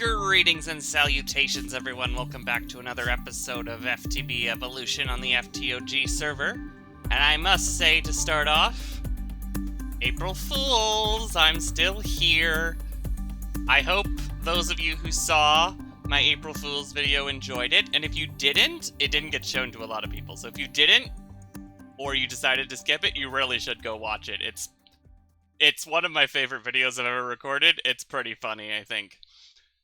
Greetings and salutations, everyone. Welcome back to another episode of FTB Evolution on the FTOG server. And I must say, to start off, April Fools! I'm still here. I hope those of you who saw my April Fools video enjoyed it, and if you didn't, it didn't get shown to a lot of people. So if you didn't, or you decided to skip it, you really should go watch it. It's one of my favorite videos I've ever recorded. It's pretty funny, I think.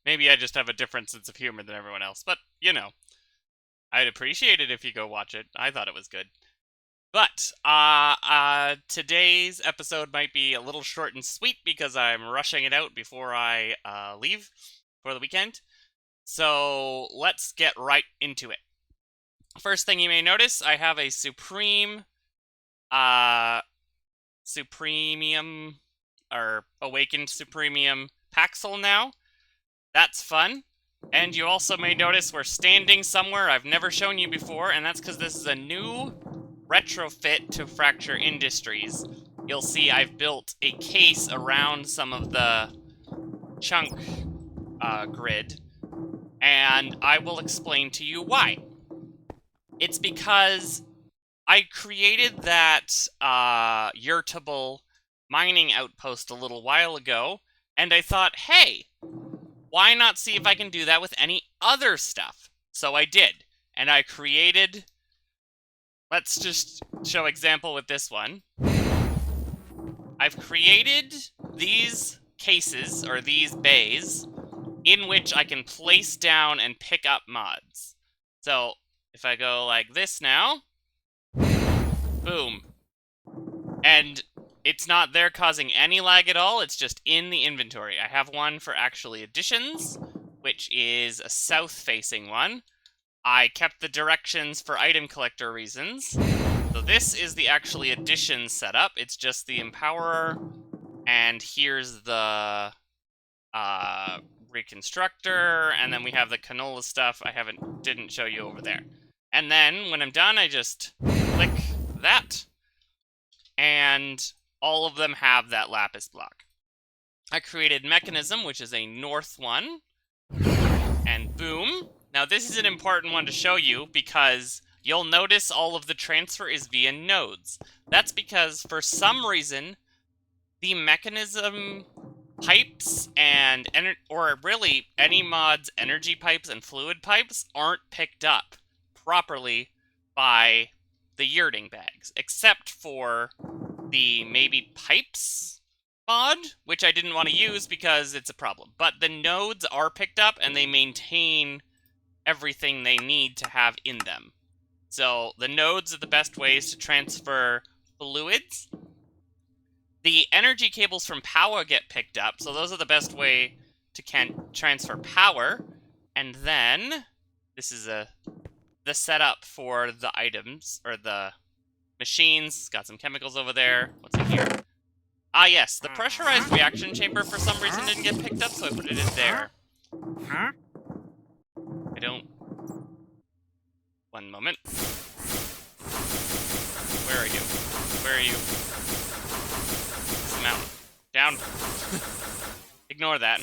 Maybe I just have a different sense of humor than everyone else, but, you know, I'd appreciate it if you go watch it. I thought it was good. But, today's episode might be a little short and sweet because I'm rushing it out before I, leave for the weekend. So, let's get right into it. First thing you may notice, I have a Supremium, or Awakened Supremium Paxel now. That's fun. And you also may notice we're standing somewhere I've never shown you before, and that's because this is a new retrofit to Fracture Industries. You'll see I've built a case around some of the chunk grid, and I will explain to you why. It's because I created that yurtable mining outpost a little while ago, and I thought, hey, why not see if I can do that with any other stuff? So I did, and I created, let's just show example with this one. I've created these cases, or these bays, in which I can place down and pick up mods. So, if I go like this now, boom. And it's not there causing any lag at all, it's just in the inventory. I have one for actually additions, which is a south-facing one. I kept the directions for item collector reasons. So this is the actually addition setup. It's just the Empowerer, and here's the Reconstructor, and then we have the canola stuff didn't show you over there. And then, when I'm done, I just click that, and all of them have that lapis block. I created Mechanism, which is a north one, and boom. Now this is an important one to show you because you'll notice all of the transfer is via nodes. That's because for some reason, the Mechanism pipes and, or really any mod's energy pipes and fluid pipes aren't picked up properly by the yurting bags, except for the maybe pipes mod, which I didn't want to use because it's a problem. But the nodes are picked up and they maintain everything they need to have in them. So the nodes are the best ways to transfer fluids. The energy cables from power get picked up, so those are the best way to transfer power. And then this is the setup for the items, or the machines. Got some chemicals over there. What's in here? Ah, yes, the pressurized reaction chamber for some reason didn't get picked up, so I put it in there. I don't... One moment. Where are you? Where are you? It's a mountain. Down. Ignore that.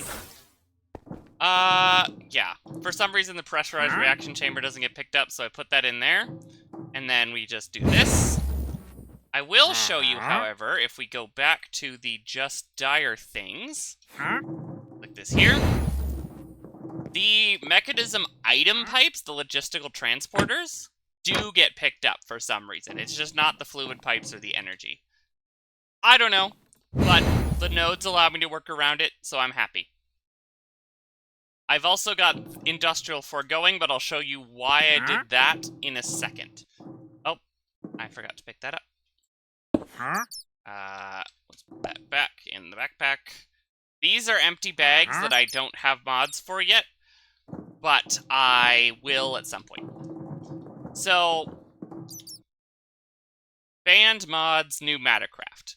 Yeah. For some reason, the pressurized reaction chamber doesn't get picked up, so I put that in there. And then we just do this. I will show you, however, if we go back to the Just Dire things, like this here, the Mechanism item pipes, the logistical transporters, do get picked up for some reason. It's just not the fluid pipes or the energy. I don't know, but the nodes allow me to work around it, so I'm happy. I've also got Industrial Foregoing, but I'll show you why I did that in a second. Oh, I forgot to pick that up. Let's put that back in the backpack. These are empty bags that I don't have mods for yet, but I will at some point. So, banned mods, new Matacraft.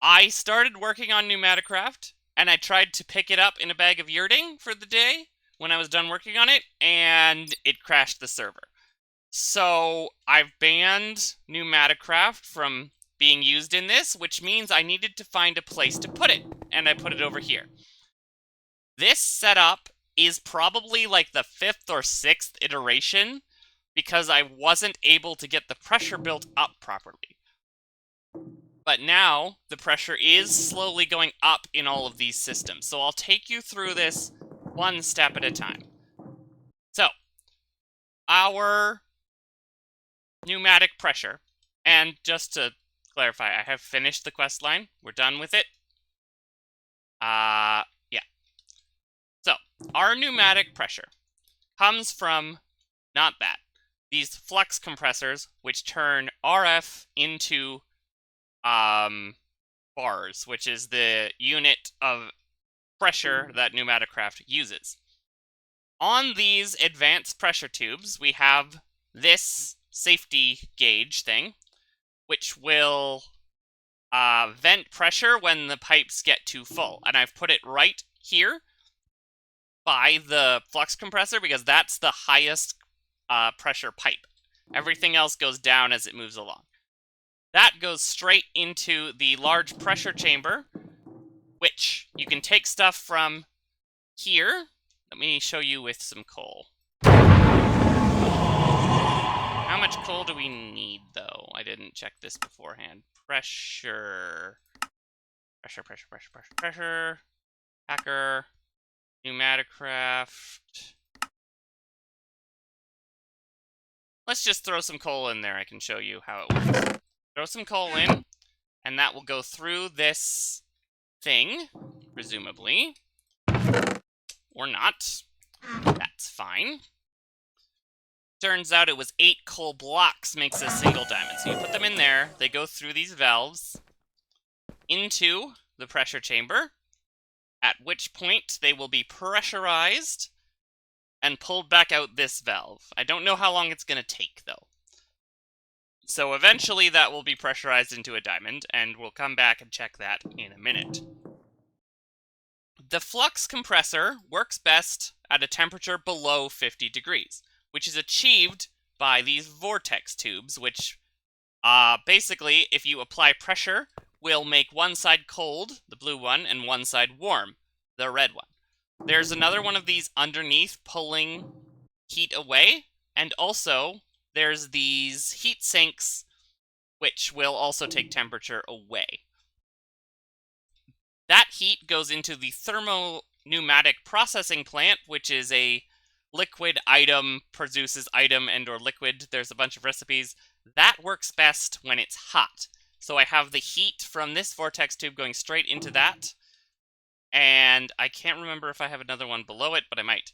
I started working on new Matacraft, and I tried to pick it up in a bag of yurting for the day when I was done working on it, and it crashed the server. So, I've banned new Matacraft from being used in this, which means I needed to find a place to put it, and I put it over here. This setup is probably like the 5th or 6th iteration because I wasn't able to get the pressure built up properly. But now the pressure is slowly going up in all of these systems. So I'll take you through this one step at a time. So, our pneumatic pressure, and just to clarify, I have finished the quest line. We're done with it. Yeah. So, our pneumatic pressure comes from, not that, these flux compressors, which turn RF into bars, which is the unit of pressure that pneumatic craft uses. On these advanced pressure tubes, we have this safety gauge thing, which will vent pressure when the pipes get too full. And I've put it right here by the flux compressor because that's the highest pressure pipe. Everything else goes down as it moves along. That goes straight into the large pressure chamber, which you can take stuff from here. Let me show you with some coal. How much coal do we need, though? I didn't check this beforehand. Pressure. Pressure. Hacker. Pneumatic craft. Let's just throw some coal in there. I can show you how it works. Throw some coal in, and that will go through this thing, presumably. Or not. That's fine. Turns out it was 8 coal blocks makes a single diamond. So you put them in there, they go through these valves into the pressure chamber, at which point they will be pressurized and pulled back out this valve. I don't know how long it's going to take, though. So eventually that will be pressurized into a diamond, and we'll come back and check that in a minute. The flux compressor works best at a temperature below 50 degrees, which is achieved by these vortex tubes, which basically, if you apply pressure, will make one side cold, the blue one, and one side warm, the red one. There's another one of these underneath pulling heat away, and also there's these heat sinks, which will also take temperature away. That heat goes into the thermo-pneumatic processing plant, which is a liquid item, produces item and or liquid. There's a bunch of recipes. That works best when it's hot. So I have the heat from this vortex tube going straight into that. And I can't remember if I have another one below it, but I might.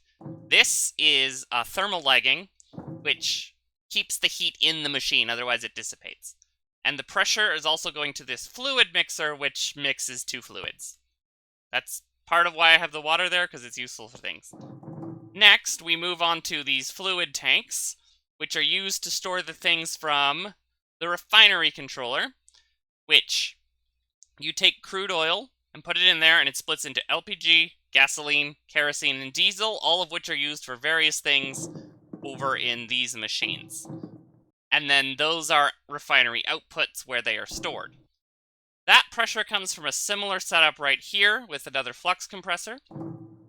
This is thermal lagging, which keeps the heat in the machine, otherwise it dissipates. And the pressure is also going to this fluid mixer, which mixes two fluids. That's part of why I have the water there, because it's useful for things. Next, we move on to these fluid tanks, which are used to store the things from the refinery controller, which you take crude oil and put it in there, and it splits into LPG, gasoline, kerosene, and diesel, all of which are used for various things over in these machines. And then those are refinery outputs where they are stored. That pressure comes from a similar setup right here with another flux compressor.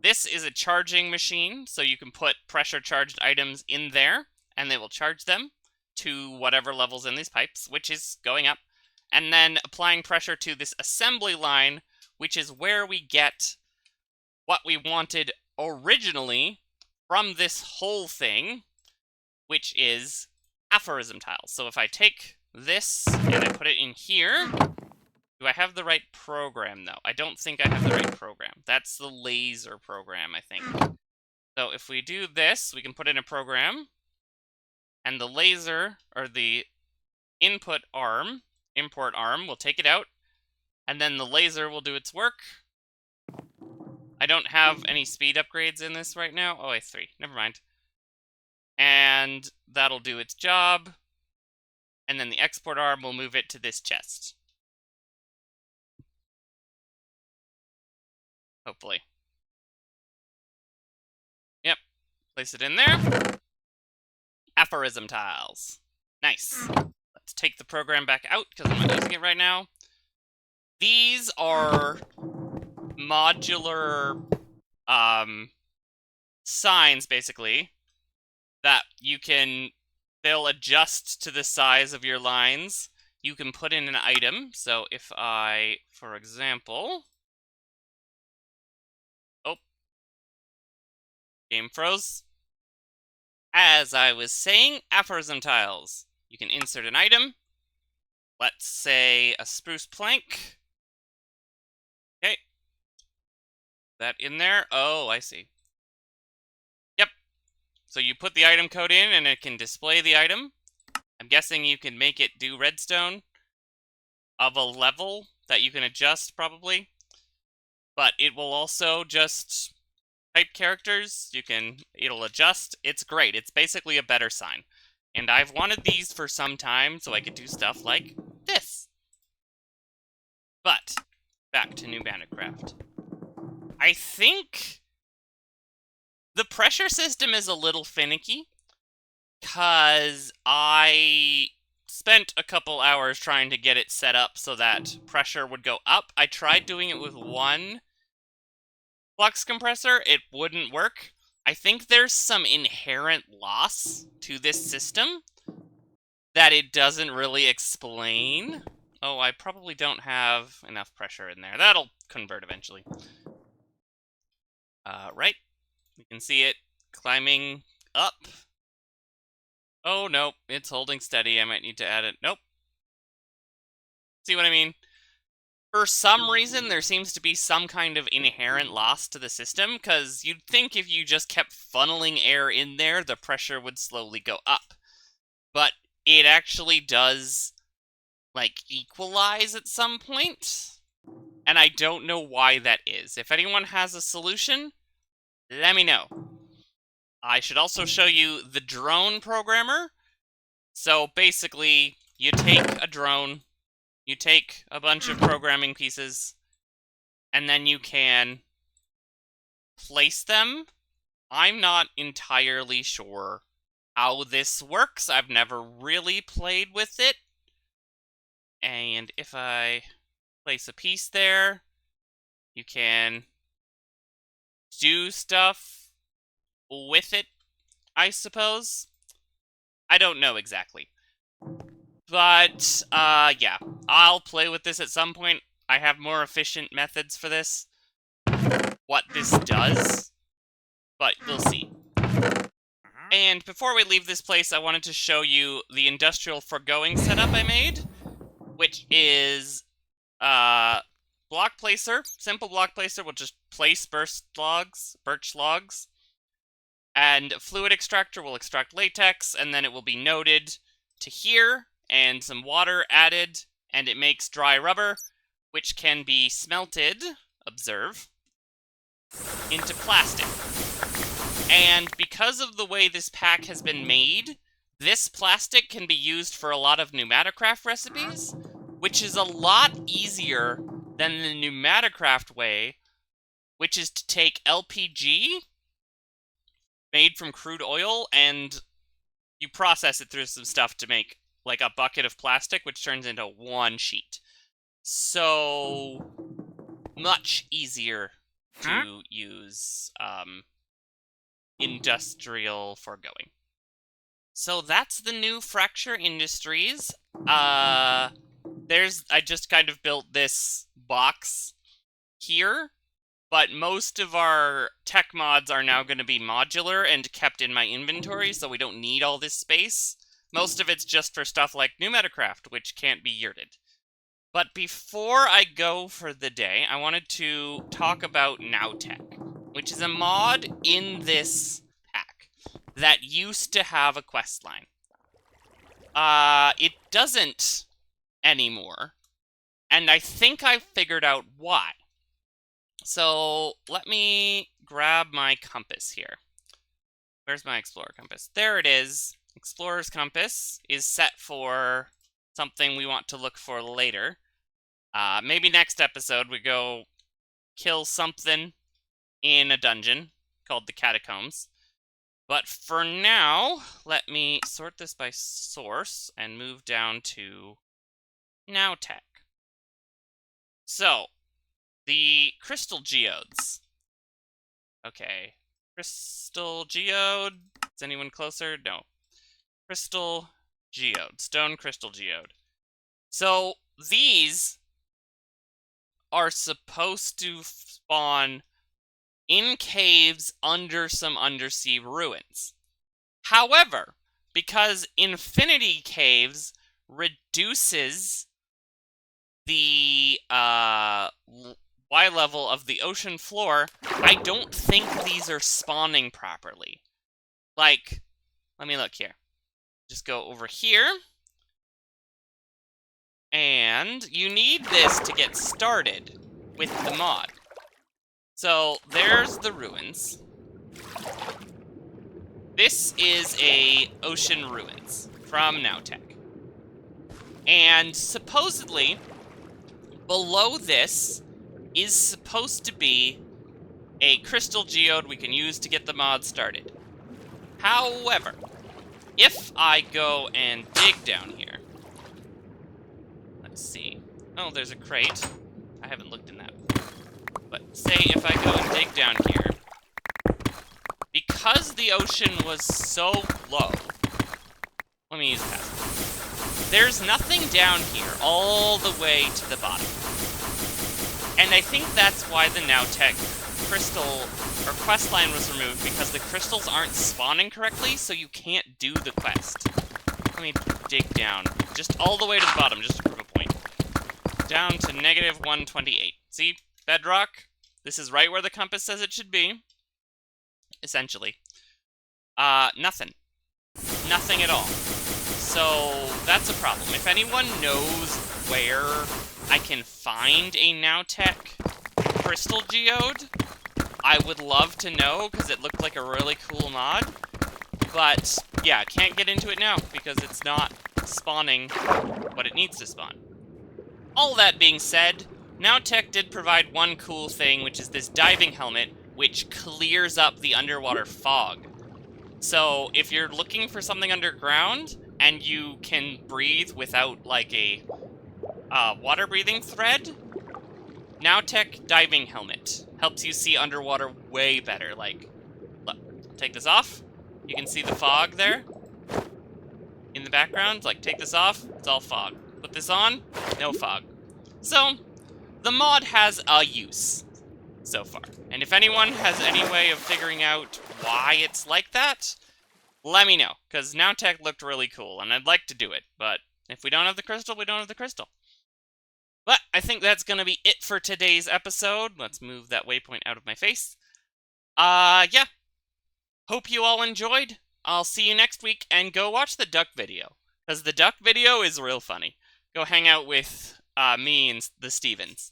This is a charging machine, so you can put pressure-charged items in there, and they will charge them to whatever levels in these pipes, which is going up. And then applying pressure to this assembly line, which is where we get what we wanted originally from this whole thing, which is aphorism tiles. So if I take this and I put it in here, do I have the right program, though? I don't think I have the right program. That's the laser program, I think. So if we do this, we can put in a program, and the laser, or the input arm, import arm, will take it out, and then the laser will do its work. I don't have any speed upgrades in this right now. Oh, I have 3. Never mind. And that'll do its job. And then the export arm will move it to this chest. Hopefully. Yep. Place it in there. Aphorism tiles. Nice. Let's take the program back out because I'm not using it right now. These are modular signs, basically, that they'll adjust to the size of your lines. You can put in an item. So if I, for example, oh, game froze. As I was saying, aphorism tiles. You can insert an item. Let's say a spruce plank. Okay. That in there. Oh, I see. Yep. So you put the item code in and it can display the item. I'm guessing you can make it do redstone of a level that you can adjust, probably. But it will also just type characters. It'll adjust. It's great. It's basically a better sign. And I've wanted these for some time so I could do stuff like this. But, back to New Banditcraft. I think the pressure system is a little finicky, because I spent a couple hours trying to get it set up so that pressure would go up. I tried doing it with one flux compressor. It wouldn't work. I think there's some inherent loss to this system that it doesn't really explain. Oh, I probably don't have enough pressure in there. That'll convert eventually. Right. You can see it climbing up. Oh, nope. It's holding steady. I might need to add it. Nope. See what I mean? For some reason, there seems to be some kind of inherent loss to the system, because you'd think if you just kept funneling air in there, the pressure would slowly go up. But it actually does, like, equalize at some point, and I don't know why that is. If anyone has a solution, let me know. I should also show you the drone programmer. So basically, you take a drone, you take a bunch of programming pieces, and then you can place them. I'm not entirely sure how this works. I've never really played with it. And if I place a piece there, you can do stuff with it, I suppose. I don't know exactly. But, yeah. I'll play with this at some point. I have more efficient methods for this. What this does. But we'll see. And before we leave this place, I wanted to show you the industrial foregoing setup I made, which is, block placer. Simple block placer will just place birch logs. And fluid extractor will extract latex, and then it will be noded to here, and some water added, and it makes dry rubber, which can be smelted, observe, into plastic. And because of the way this pack has been made, this plastic can be used for a lot of Pneumaticraft recipes, which is a lot easier than the Pneumaticraft way, which is to take LPG made from crude oil, and you process it through some stuff to make, like, a bucket of plastic, which turns into one sheet. So, much easier to use, industrial foregoing. So that's the new Fracture Industries. I just kind of built this box here, but most of our tech mods are now going to be modular and kept in my inventory, so we don't need all this space. Most of it's just for stuff like Pneumaticraft, which can't be yurted. But before I go for the day, I wanted to talk about NowTech, which is a mod in this pack that used to have a quest line. It doesn't anymore, and I think I figured out why. So, let me grab my compass here. Where's my Explorer compass? There it is. Explorer's compass is set for something we want to look for later. Maybe next episode we go kill something in a dungeon called the Catacombs. But for now, let me sort this by source and move down to NowTech. So, the crystal geodes. Okay. Crystal geode. Is anyone closer? No. Crystal geode. Stone crystal geode. So these are supposed to spawn in caves under some undersea ruins. However, because infinity caves reduces the Y level of the ocean floor, I don't think these are spawning properly. Like, let me look here. Just go over here. And you need this to get started with the mod. So there's the ruins. This is a ocean ruins from Nowtech. And supposedly, below this is supposed to be a crystal geode we can use to get the mod started. However, if I go and dig down here, let's see. Oh, there's a crate. I haven't looked in that before. But say if I go and dig down here, because the ocean was so low, let me use password. There's nothing down here all the way to the bottom. And I think that's why the Nowtech crystal or quest line was removed, because the crystals aren't spawning correctly, so you can't do the quest. Let me dig down just all the way to the bottom, just to prove a point. Down to negative 128. See? Bedrock. This is right where the compass says it should be. Essentially. Nothing. Nothing at all. So, that's a problem. If anyone knows where I can find a Nowtech crystal geode, I would love to know, because it looked like a really cool mod. But, yeah, can't get into it now, because it's not spawning what it needs to spawn. All that being said, Nowtech did provide one cool thing, which is this diving helmet, which clears up the underwater fog. So, if you're looking for something underground, and you can breathe without, like, a water-breathing thread, Nowtech diving helmet helps you see underwater way better. Like, look, take this off. You can see the fog there in the background. Like, take this off, it's all fog. Put this on, no fog. So, the mod has a use so far. And if anyone has any way of figuring out why it's like that, let me know, because Nowtech looked really cool, and I'd like to do it, but if we don't have the crystal, we don't have the crystal. But I think that's going to be it for today's episode. Let's move that waypoint out of my face. Yeah. Hope you all enjoyed. I'll see you next week, and go watch the duck video, because the duck video is real funny. Go hang out with me and the Stevens.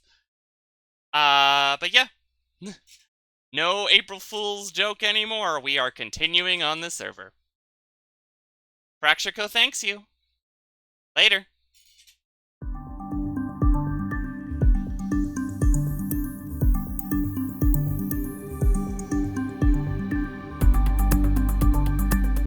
But yeah. No April Fool's joke anymore. We are continuing on the server. FractureCo thanks you. Later.